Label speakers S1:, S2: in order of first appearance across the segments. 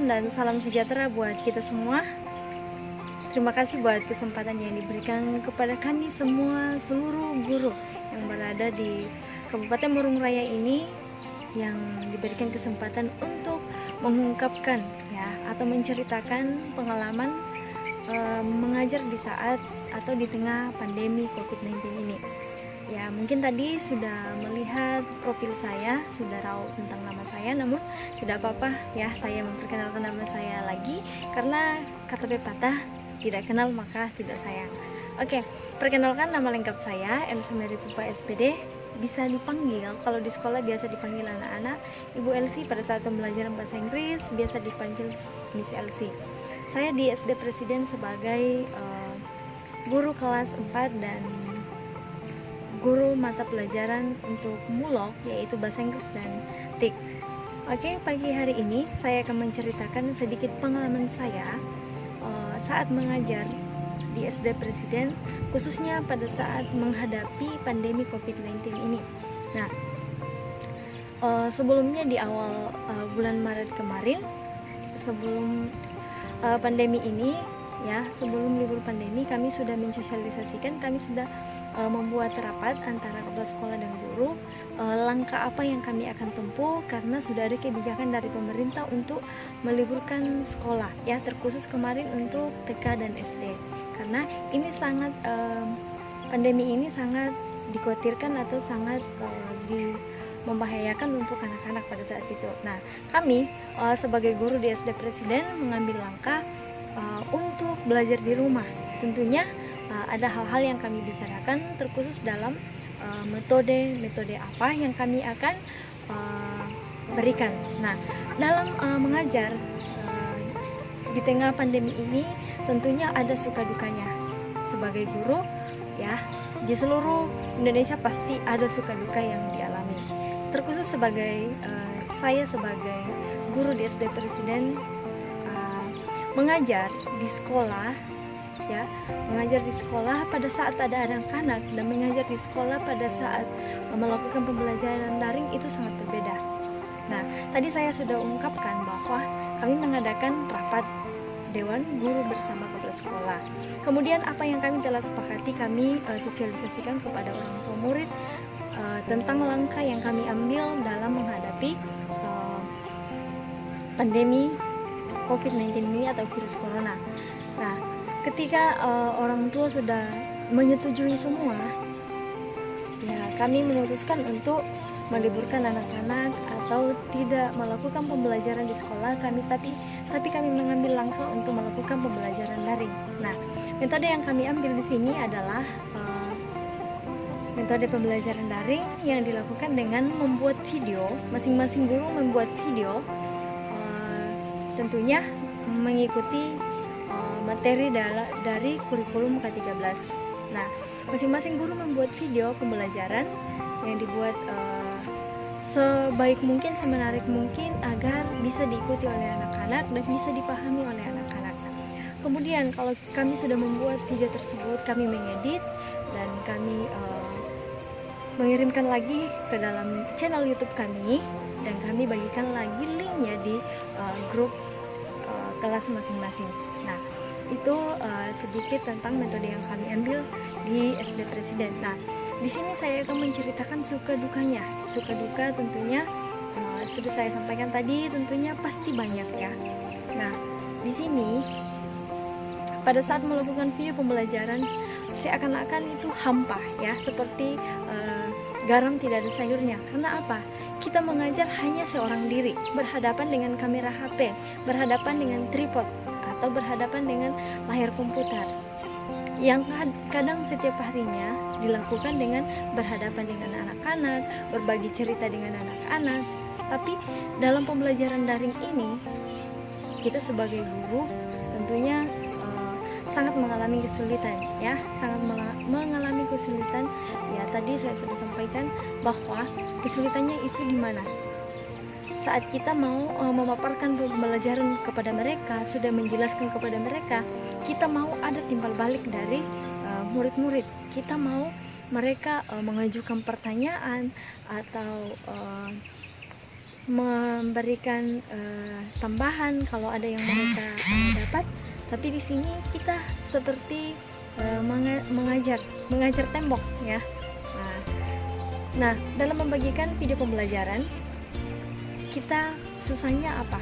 S1: Shalom dan salam sejahtera buat kita semua. Terima kasih buat kesempatan yang diberikan kepada kami semua, seluruh guru yang berada di Kabupaten Murung Raya ini, yang diberikan kesempatan untuk mengungkapkan ya atau menceritakan pengalaman mengajar di saat atau di tengah pandemi COVID-19 ini. Ya, mungkin tadi sudah melihat profil saya, sudah tahu tentang nama saya, namun tidak apa-apa ya, saya memperkenalkan nama saya lagi karena kata pepatah, tidak kenal maka tidak sayang. Oke, perkenalkan, nama lengkap saya Elsa Mary Pupa SPD. Bisa dipanggil, kalau di sekolah biasa dipanggil anak-anak Ibu Elsie. Pada saat pembelajaran bahasa Inggris biasa dipanggil Miss Elsie. Saya di SD Presiden sebagai guru kelas 4 dan guru mata pelajaran untuk mulok, yaitu bahasa Inggris dan TIK. Oke, pagi hari ini saya akan menceritakan sedikit pengalaman saya saat mengajar di SD Presiden, khususnya pada saat menghadapi pandemi COVID-19 ini. Nah, sebelumnya di awal bulan Maret kemarin, sebelum pandemi ini ya, sebelum libur pandemi, kami sudah mensosialisasikan, kami sudah membuat rapat antara kepala sekolah dan guru, langkah apa yang kami akan tempuh, karena sudah ada kebijakan dari pemerintah untuk meliburkan sekolah ya, terkhusus kemarin untuk TK dan SD, karena ini sangat pandemi ini sangat dikhawatirkan atau sangat membahayakan untuk anak-anak pada saat itu. Nah, kami sebagai guru di SD Presiden mengambil langkah untuk belajar di rumah. Tentunya ada hal-hal yang kami bicarakan, terkhusus dalam metode apa yang kami akan berikan. Nah, dalam mengajar di tengah pandemi ini tentunya ada suka dukanya. Sebagai guru ya, di seluruh Indonesia pasti ada suka duka yang dialami. Terkhusus sebagai saya sebagai guru di SD Presiden, mengajar di sekolah ya, mengajar di sekolah pada saat ada anak-anak dan mengajar di sekolah pada saat melakukan pembelajaran daring itu sangat berbeda. Nah, tadi saya sudah ungkapkan bahwa kami mengadakan rapat Dewan Guru bersama kepala sekolah. Kemudian apa yang kami telah sepakati, kami sosialisasikan kepada orang tua murid tentang langkah yang kami ambil dalam menghadapi pandemi COVID-19 ini atau virus corona. Nah, ketika orang tua sudah menyetujui semua, ya kami memutuskan untuk meliburkan anak-anak atau tidak melakukan pembelajaran di sekolah kami, tapi kami mengambil langkah untuk melakukan pembelajaran daring. Nah, metode yang kami ambil di sini adalah metode pembelajaran daring yang dilakukan dengan membuat video. Masing-masing guru membuat video, tentunya mengikuti materi dari kurikulum K13. Nah, masing-masing guru membuat video pembelajaran yang dibuat sebaik mungkin, semenarik mungkin agar bisa diikuti oleh anak-anak dan bisa dipahami oleh anak-anak. Kemudian kalau kami sudah membuat video tersebut, kami mengedit dan kami mengirimkan lagi ke dalam channel YouTube kami, dan kami bagikan lagi linknya di grup kelas masing-masing. Nah, itu sedikit tentang metode yang kami ambil di SD Presiden. Nah, di sini saya akan menceritakan suka dukanya. Suka duka tentunya sudah saya sampaikan tadi, tentunya pasti banyak ya. Nah, di sini pada saat melakukan video pembelajaran, seakan-akan itu hampa ya, seperti garam tidak ada sayurnya. Karena apa? Kita mengajar hanya seorang diri, berhadapan dengan kamera HP, berhadapan dengan tripod, atau berhadapan dengan layar komputer, yang kadang setiap harinya dilakukan dengan berhadapan dengan anak-anak, berbagi cerita dengan anak-anak. Tapi dalam pembelajaran daring ini, kita sebagai guru tentunya sangat mengalami kesulitan ya, sangat mengalami kesulitan ya. Tadi saya sudah sampaikan bahwa kesulitannya itu di mana? Saat kita mau memaparkan pembelajaran kepada mereka, sudah menjelaskan kepada mereka, kita mau ada timbal balik dari murid-murid. Kita mau mereka mengajukan pertanyaan atau memberikan tambahan kalau ada yang mereka dapat, tapi di sini kita seperti mengajar tembok ya. Nah, dalam membagikan video pembelajaran, kita susahnya apa?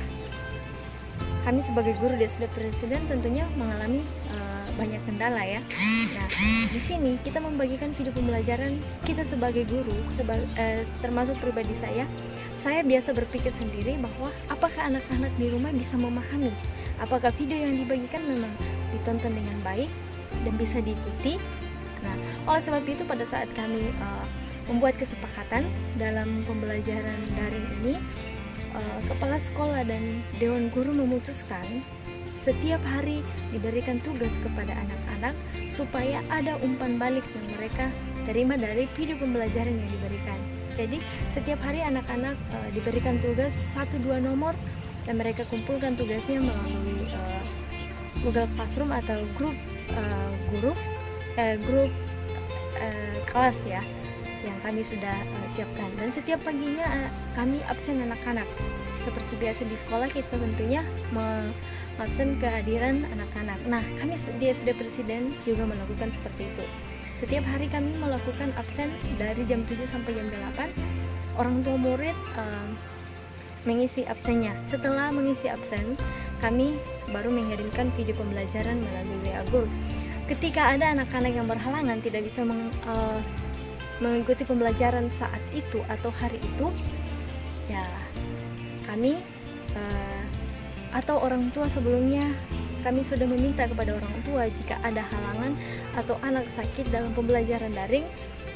S1: Kami sebagai guru di SD Presiden tentunya mengalami banyak kendala ya. Nah, di sini kita membagikan video pembelajaran, kita sebagai guru, termasuk pribadi saya biasa berpikir sendiri bahwa apakah anak-anak di rumah bisa memahami, apakah video yang dibagikan memang ditonton dengan baik dan bisa diikuti. Nah, oleh sebab itu pada saat kami membuat kesepakatan dalam pembelajaran daring ini, kepala sekolah dan dewan guru memutuskan setiap hari diberikan tugas kepada anak-anak supaya ada umpan balik yang mereka terima dari video pembelajaran yang diberikan. Jadi setiap hari anak-anak diberikan tugas 1-2 nomor dan mereka kumpulkan tugasnya melalui Google Classroom atau grup kelas ya, yang kami sudah siapkan. Dan setiap paginya kami absen anak-anak. Seperti biasa di sekolah, kita tentunya mengabsen kehadiran anak-anak. Nah, kami di SD Presiden juga melakukan seperti itu. Setiap hari kami melakukan absen dari jam 7 sampai jam 8. Orang tua murid mengisi absennya. Setelah mengisi absen, kami baru mengirimkan video pembelajaran melalui WA Group. Ketika ada anak-anak yang berhalangan tidak bisa mengikuti pembelajaran saat itu atau hari itu, ya kami atau orang tua sebelumnya kami sudah meminta kepada orang tua jika ada halangan atau anak sakit dalam pembelajaran daring,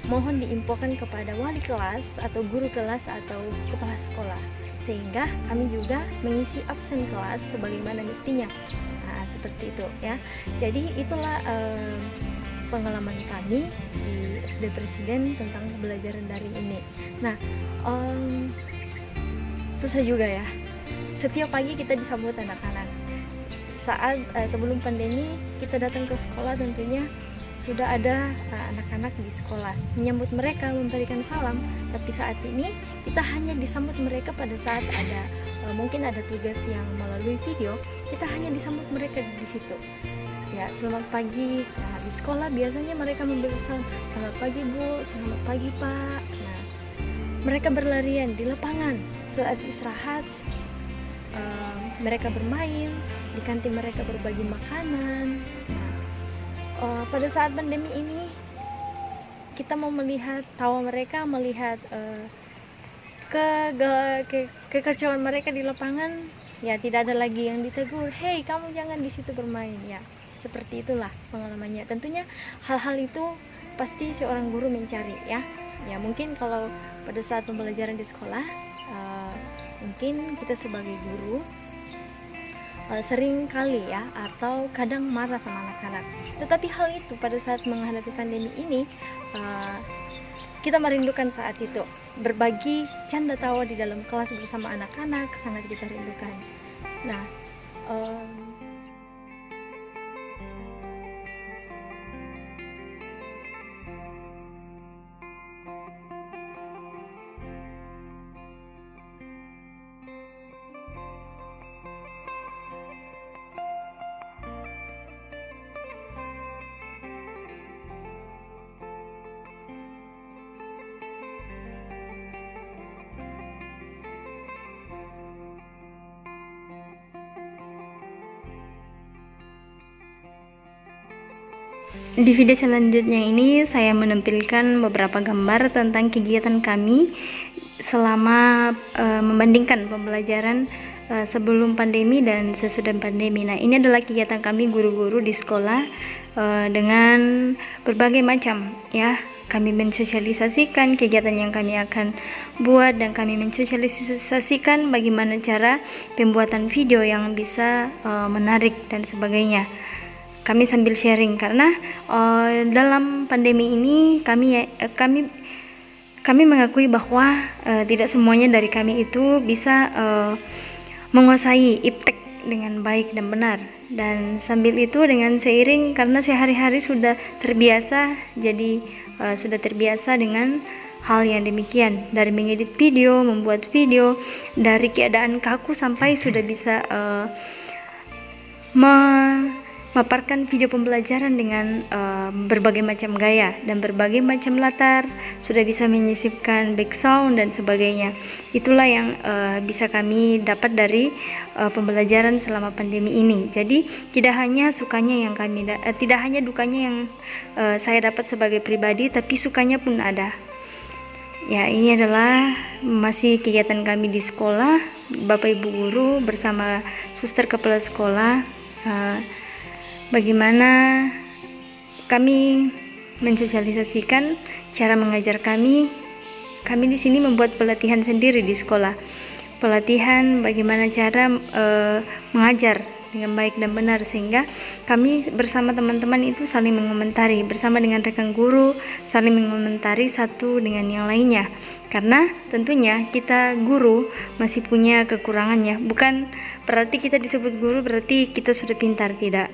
S1: mohon diinfokan kepada wali kelas atau guru kelas atau kepala sekolah, sehingga kami juga mengisi absen kelas sebagaimana mestinya. Nah, seperti itu ya. Jadi itulah pengalaman kami di SD Presiden tentang pembelajaran daring ini. Nah, susah juga ya. Setiap pagi kita disambut anak-anak. Saat sebelum pandemi kita datang ke sekolah, tentunya sudah ada anak-anak di sekolah, menyambut mereka, memberikan salam. Tapi saat ini kita hanya disambut mereka pada saat ada mungkin ada tugas yang melalui video, kita hanya disambut mereka di situ. Ya, selamat pagi. Nah, di sekolah biasanya mereka memberi salam, selamat pagi Bu, selamat pagi Pak. Nah, mereka berlarian di lapangan. Saat istirahat mereka bermain, di kantin mereka berbagi makanan. Nah, pada saat pandemi ini kita mau melihat tawa mereka, melihat kekacauan mereka di lapangan. Ya, tidak ada lagi yang ditegur, hei kamu jangan di situ bermain ya. Seperti itulah pengalamannya. Tentunya hal-hal itu pasti seorang guru mencari ya. Ya, mungkin kalau pada saat pembelajaran di sekolah, mungkin kita sebagai guru sering kali ya, atau kadang marah sama anak-anak. Tetapi hal itu pada saat menghadapi pandemi ini, kita merindukan saat itu. Berbagi canda tawa di dalam kelas bersama anak-anak sangat kita rindukan. Nah, di video selanjutnya ini saya menampilkan beberapa gambar tentang kegiatan kami selama membandingkan pembelajaran sebelum pandemi dan sesudah pandemi. Nah, ini adalah kegiatan kami guru-guru di sekolah dengan berbagai macam ya. Kami mensosialisasikan kegiatan yang kami akan buat, dan kami mensosialisasikan bagaimana cara pembuatan video yang bisa menarik dan sebagainya. Kami sambil sharing karena dalam pandemi ini kami mengakui bahwa tidak semuanya dari kami itu bisa menguasai iptek dengan baik dan benar. Dan sambil itu dengan seiring karena sehari-hari sudah terbiasa, jadi sudah terbiasa dengan hal yang demikian, dari mengedit video, membuat video, dari keadaan kaku sampai sudah bisa memaparkan video pembelajaran dengan berbagai macam gaya dan berbagai macam latar, sudah bisa menyisipkan background dan sebagainya. Itulah yang bisa kami dapat dari pembelajaran selama pandemi ini. Jadi tidak hanya sukanya yang kami tidak hanya dukanya yang saya dapat sebagai pribadi, tapi sukanya pun ada. Ya, ini adalah masih kegiatan kami di sekolah, Bapak Ibu guru bersama suster kepala sekolah. Bagaimana kami mensosialisasikan cara mengajar kami. Kami di sini membuat pelatihan sendiri di sekolah. Pelatihan bagaimana cara mengajar dengan baik dan benar, sehingga kami bersama teman-teman itu saling mengomentari, bersama dengan rekan guru saling mengomentari satu dengan yang lainnya. Karena tentunya kita guru masih punya kekurangannya. Bukan berarti kita disebut guru berarti kita sudah pintar, tidak.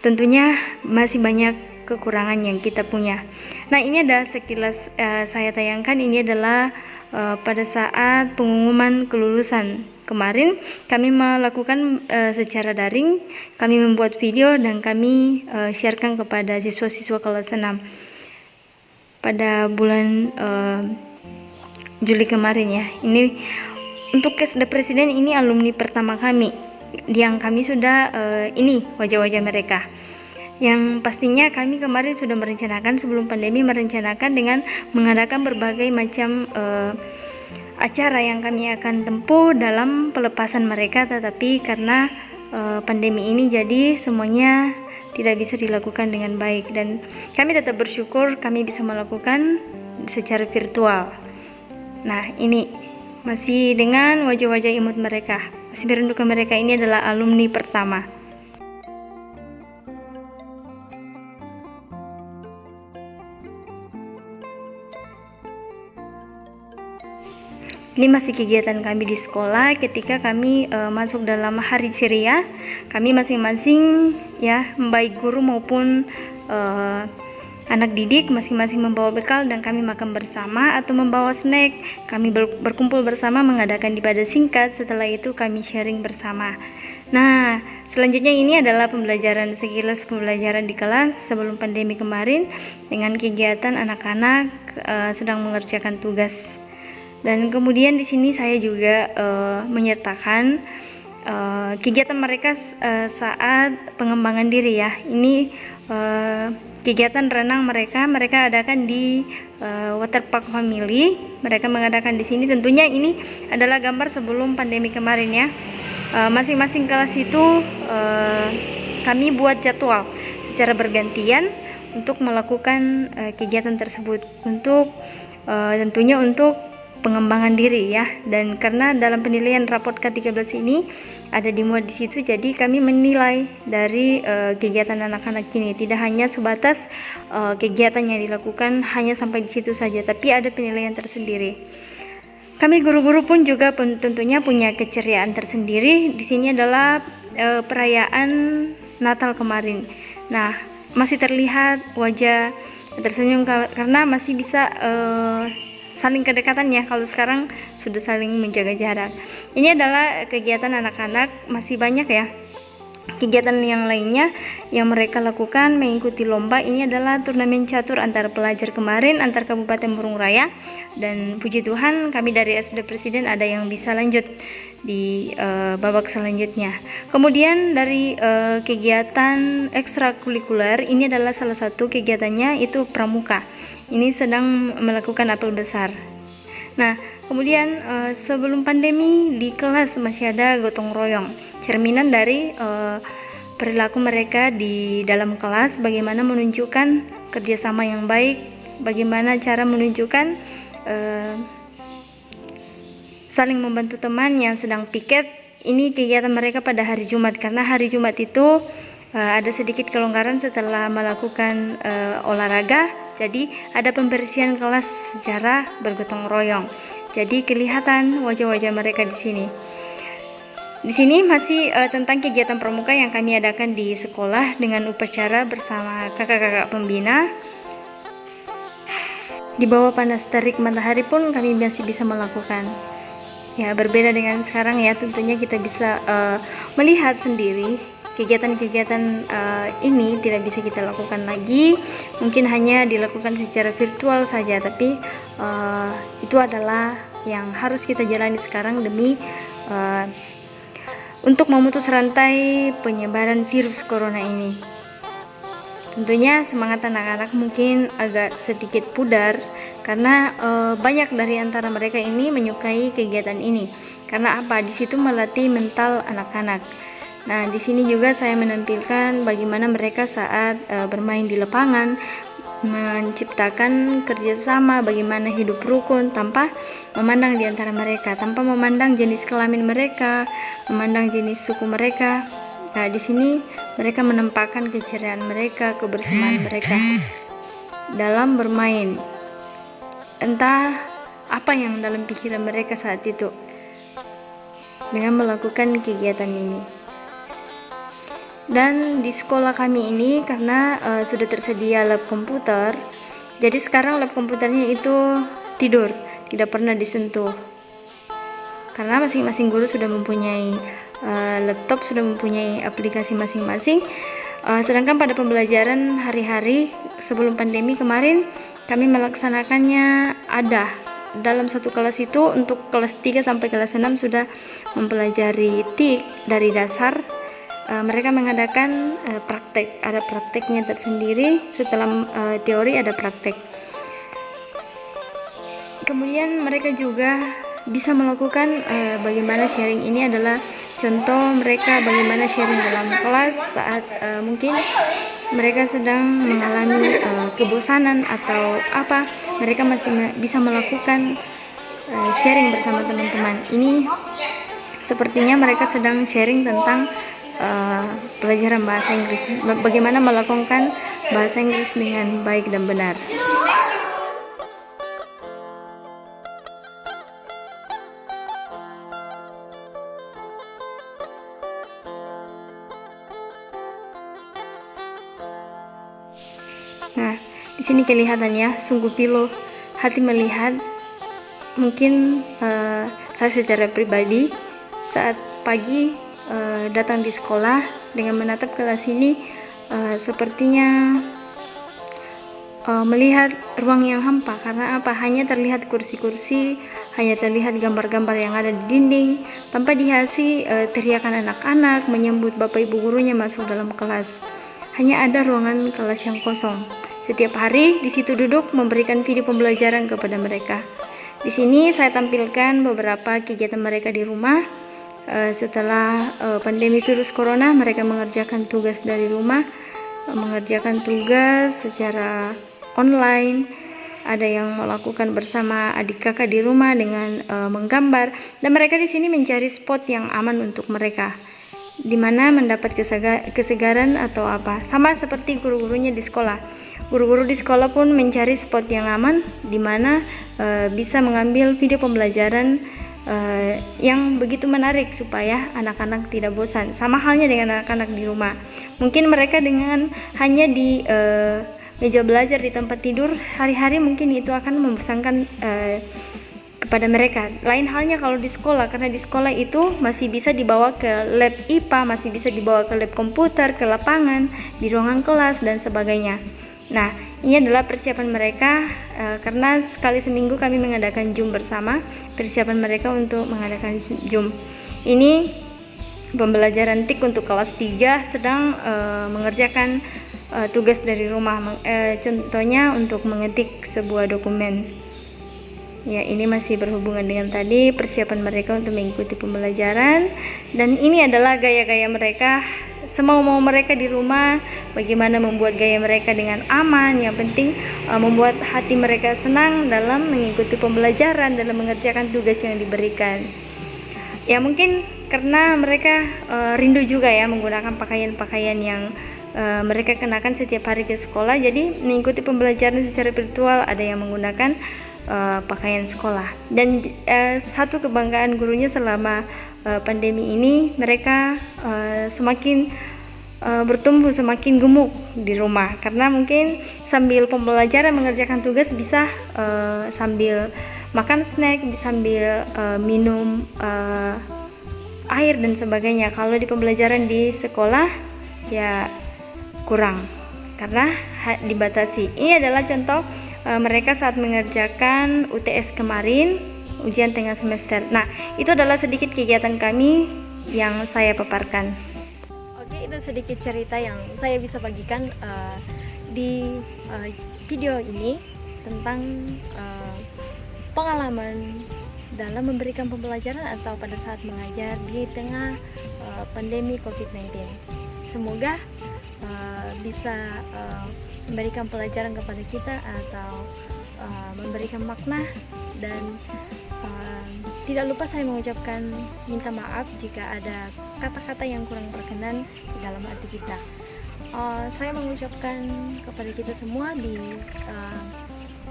S1: Tentunya masih banyak kekurangan yang kita punya. Nah, ini ada sekilas saya tayangkan. Ini adalah pada saat pengumuman kelulusan kemarin, kami melakukan secara daring. Kami membuat video dan kami sharekan kepada siswa-siswa kelas 6 pada bulan Juli kemarin ya. Ini untuk Kesda Presiden, ini alumni pertama kami yang kami sudah ini wajah-wajah mereka. Yang pastinya kami kemarin sudah merencanakan sebelum pandemi, merencanakan dengan mengadakan berbagai macam acara yang kami akan tempuh dalam pelepasan mereka, tetapi karena pandemi ini jadi semuanya tidak bisa dilakukan dengan baik, dan kami tetap bersyukur kami bisa melakukan secara virtual. Nah, ini masih dengan wajah-wajah imut mereka, masih merindukan mereka. Ini adalah alumni pertama. Ini masih kegiatan kami di sekolah ketika kami masuk dalam hari ceria. Kami masing-masing ya, baik guru maupun anak didik masing-masing membawa bekal dan kami makan bersama atau membawa snack. Kami berkumpul bersama mengadakan ibadah singkat. Setelah itu kami sharing bersama. Nah, selanjutnya ini adalah pembelajaran, sekilas pembelajaran di kelas sebelum pandemi kemarin dengan kegiatan anak-anak sedang mengerjakan tugas. Dan kemudian di sini saya juga menyertakan kegiatan mereka saat pengembangan diri ya. Ini kegiatan renang mereka adakan di Waterpark Family. Mereka mengadakan di sini. Tentunya ini adalah gambar sebelum pandemi kemarin ya. Masing-masing kelas itu kami buat jadwal secara bergantian untuk melakukan kegiatan tersebut, untuk tentunya untuk pengembangan diri ya. Dan karena dalam penilaian raport K13 ini ada dimuat di situ, jadi kami menilai dari kegiatan anak-anak ini tidak hanya sebatas kegiatan yang dilakukan hanya sampai di situ saja, tapi ada penilaian tersendiri. Kami guru-guru pun juga tentunya punya keceriaan tersendiri. Di sini adalah perayaan Natal kemarin. Nah, masih terlihat wajah tersenyum karena masih bisa saling kedekatan ya. Kalau sekarang sudah saling menjaga jarak. Ini adalah kegiatan anak-anak, masih banyak ya kegiatan yang lainnya yang mereka lakukan mengikuti lomba. Ini adalah turnamen catur antar pelajar kemarin antar Kabupaten Burung Raya, dan puji Tuhan kami dari SD Presiden ada yang bisa lanjut di babak selanjutnya. Kemudian dari kegiatan ekstrakurikuler, ini adalah salah satu kegiatannya itu pramuka. Ini sedang melakukan apel besar. Nah, kemudian sebelum pandemi di kelas masih ada gotong royong, cerminan dari perilaku mereka di dalam kelas, bagaimana menunjukkan kerjasama yang baik, bagaimana cara menunjukkan saling membantu teman yang sedang piket. Ini kegiatan mereka pada hari Jumat, karena hari Jumat itu ada sedikit kelonggaran setelah melakukan olahraga, jadi ada pembersihan kelas secara bergotong royong. Jadi kelihatan wajah-wajah mereka di sini. Di sini masih tentang kegiatan pramuka yang kami adakan di sekolah dengan upacara bersama kakak-kakak pembina. di bawah panas terik matahari pun kami masih bisa melakukan. Ya, berbeda dengan sekarang ya, tentunya kita bisa melihat sendiri kegiatan-kegiatan ini tidak bisa kita lakukan lagi, mungkin hanya dilakukan secara virtual saja, tapi itu adalah yang harus kita jalani sekarang demi untuk memutus rantai penyebaran virus corona ini. Tentunya semangat anak-anak mungkin agak sedikit pudar karena banyak dari antara mereka ini menyukai kegiatan ini. Karena apa? Di situ melatih mental anak-anak. Nah, di sini juga saya menampilkan bagaimana mereka saat bermain di lapangan menciptakan kerjasama, bagaimana hidup rukun tanpa memandang di antara mereka, tanpa memandang jenis kelamin mereka, memandang jenis suku mereka. Nah, di sini mereka menampakkan keceriaan mereka, kebersamaan mereka dalam bermain. Entah apa yang dalam pikiran mereka saat itu dengan melakukan kegiatan ini. Dan di sekolah kami ini karena sudah tersedia lab komputer, jadi sekarang lab komputernya itu tidur, tidak pernah disentuh. Karena masing-masing guru sudah mempunyai laptop, sudah mempunyai aplikasi masing-masing. Sedangkan pada pembelajaran hari-hari sebelum pandemi kemarin, kami melaksanakannya ada dalam satu kelas itu untuk kelas 3 sampai kelas 6 sudah mempelajari TIK dari dasar. Mereka mengadakan praktek, ada prakteknya tersendiri, setelah teori ada praktek. Kemudian mereka juga bisa melakukan bagaimana sharing. Ini adalah contoh mereka bagaimana sharing dalam kelas saat mungkin mereka sedang mengalami kebosanan atau apa, mereka masih bisa melakukan sharing bersama teman-teman. Ini sepertinya mereka sedang sharing tentang pelajaran bahasa Inggris, bagaimana melakukan bahasa Inggris dengan baik dan benar. Nah, di sini kelihatannya sungguh pilu hati melihat. Mungkin saya secara pribadi saat pagi datang di sekolah dengan menatap kelas ini, sepertinya melihat ruang yang hampa. Karena apa? Hanya terlihat kursi-kursi, hanya terlihat gambar-gambar yang ada di dinding, tanpa dihiasi teriakan anak-anak menyambut bapak ibu gurunya masuk dalam kelas. Hanya ada ruangan kelas yang kosong. Setiap hari di situ duduk memberikan video pembelajaran kepada mereka. Di sini saya tampilkan beberapa kegiatan mereka di rumah. Setelah pandemi virus corona, mereka mengerjakan tugas dari rumah, mengerjakan tugas secara online. Ada yang melakukan bersama adik kakak di rumah dengan menggambar. Dan mereka di sini mencari spot yang aman untuk mereka, di mana mendapat kesegaran atau apa. Sama seperti guru-gurunya di sekolah. Guru-guru di sekolah pun mencari spot yang aman, di mana bisa mengambil video pembelajaran yang begitu menarik supaya anak-anak tidak bosan. Sama halnya dengan anak-anak di rumah. Mungkin mereka dengan hanya di meja belajar di tempat tidur hari-hari, mungkin itu akan membosankan kepada mereka. Lain halnya kalau di sekolah, karena di sekolah itu masih bisa dibawa ke lab IPA, masih bisa dibawa ke lab komputer, ke lapangan, di ruangan kelas dan sebagainya. Nah, ini adalah persiapan mereka karena sekali seminggu kami mengadakan Zoom bersama. Persiapan mereka untuk mengadakan Zoom. Ini pembelajaran TIK untuk kelas 3 sedang mengerjakan tugas dari rumah. Contohnya untuk mengetik sebuah dokumen. Ya, ini masih berhubungan dengan tadi persiapan mereka untuk mengikuti pembelajaran. Dan ini adalah gaya-gaya mereka, semau-mau mereka di rumah, bagaimana membuat gaya mereka dengan aman. Yang penting membuat hati mereka senang dalam mengikuti pembelajaran, dalam mengerjakan tugas yang diberikan. Ya, mungkin karena mereka rindu juga ya menggunakan pakaian-pakaian yang mereka kenakan setiap hari ke sekolah. Jadi mengikuti pembelajaran secara virtual, ada yang menggunakan pakaian sekolah. Dan satu kebanggaan gurunya selama pandemi ini, mereka semakin bertumbuh semakin gemuk di rumah, karena mungkin sambil pembelajaran mengerjakan tugas bisa sambil makan snack, sambil minum air dan sebagainya. Kalau di pembelajaran di sekolah ya kurang karena dibatasi. Ini adalah contoh mereka saat mengerjakan UTS kemarin, ujian tengah semester. Nah, itu adalah sedikit kegiatan kami yang saya paparkan. Oke, itu sedikit cerita yang saya bisa bagikan di video ini tentang pengalaman dalam memberikan pembelajaran atau pada saat mengajar di tengah pandemi COVID-19. Semoga bisa memberikan pelajaran kepada kita atau memberikan makna, dan tidak lupa saya mengucapkan minta maaf jika ada kata-kata yang kurang berkenan di dalam hati kita. Saya mengucapkan kepada kita semua di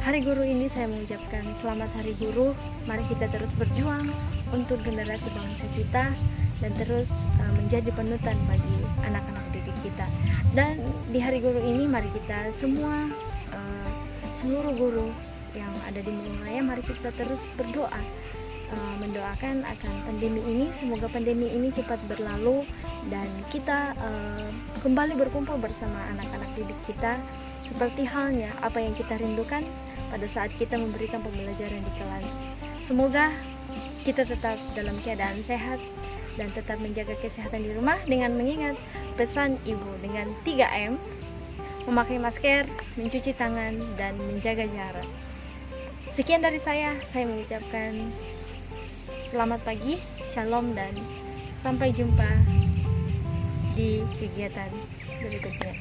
S1: Hari Guru ini, saya mengucapkan selamat Hari Guru. Mari kita terus berjuang untuk generasi bangsa kita dan terus menjadi panutan bagi anak-anak didik kita. Dan di Hari Guru ini mari kita semua, seluruh guru yang ada di Mulungraya, mari kita terus berdoa, mendoakan akan pandemi ini. Semoga pandemi ini cepat berlalu dan kita kembali berkumpul bersama anak-anak didik kita, seperti halnya apa yang kita rindukan pada saat kita memberikan pembelajaran di kelas. Semoga kita tetap dalam keadaan sehat dan tetap menjaga kesehatan di rumah dengan mengingat pesan ibu dengan 3M, memakai masker, mencuci tangan, dan menjaga jarak. Sekian dari saya mengucapkan selamat pagi, shalom, dan sampai jumpa di kegiatan berikutnya.